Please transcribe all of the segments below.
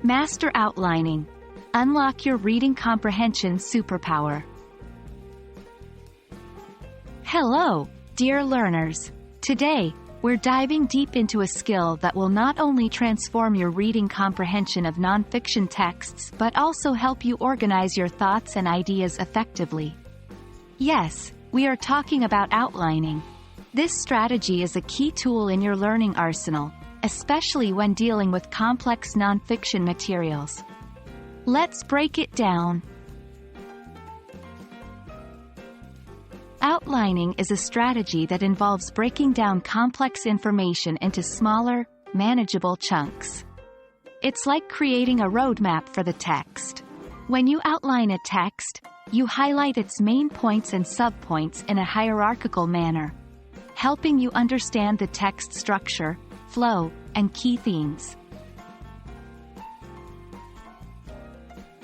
Master outlining. Unlock your reading comprehension superpower. Hello, dear learners. Today, we're diving deep into a skill that will not only transform your reading comprehension of nonfiction texts but also help you organize your thoughts and ideas effectively. Yes, we are talking about outlining. This strategy is a key tool in your learning arsenal, especially when dealing with complex nonfiction materials. Let's break it down. Outlining is a strategy that involves breaking down complex information into smaller, manageable chunks. It's like creating a roadmap for the text. When you outline a text, you highlight its main points and subpoints in a hierarchical manner, helping you understand the text structure, flow, and key themes.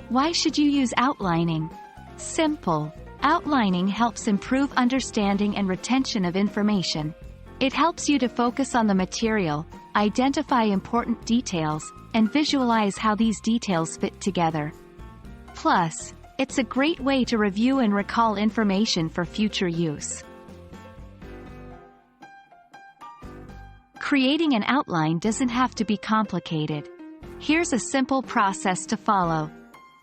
Why should you use outlining? Simple. Outlining helps improve understanding and retention of information. It helps you to focus on the material, identify important details, and visualize how these details fit together. Plus, it's a great way to review and recall information for future use. Creating an outline doesn't have to be complicated. Here's a simple process to follow.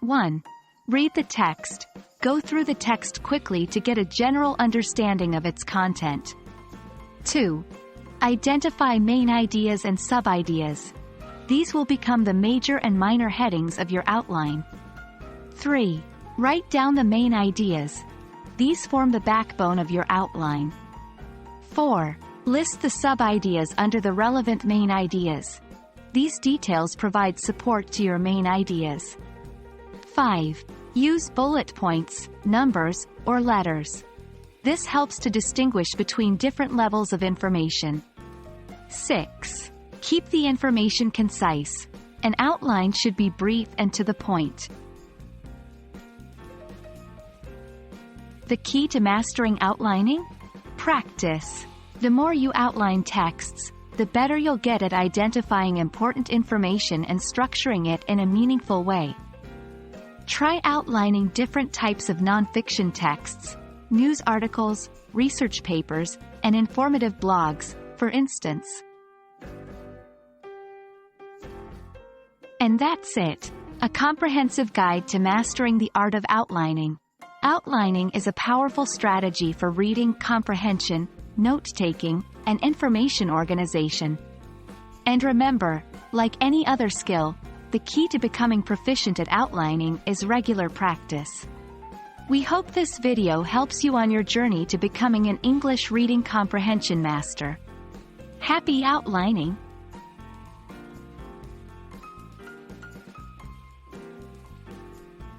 1. Read the text. Go through the text quickly to get a general understanding of its content. 2. Identify main ideas and sub-ideas. These will become the major and minor headings of your outline. 3. Write down the main ideas. These form the backbone of your outline. 4. List the sub-ideas under the relevant main ideas. These details provide support to your main ideas. 5. Use bullet points, numbers, or letters. This helps to distinguish between different levels of information. 6. Keep the information concise. An outline should be brief and to the point. The key to mastering outlining? Practice. The more you outline texts, the better you'll get at identifying important information and structuring it in a meaningful way. Try outlining different types of nonfiction texts, news articles, research papers, and informative blogs, for instance. And that's it. A comprehensive guide to mastering the art of outlining. Outlining is a powerful strategy for reading comprehension, note-taking, and information organization. And remember, like any other skill, the key to becoming proficient at outlining is regular practice. We hope this video helps you on your journey to becoming an English reading comprehension master. Happy outlining!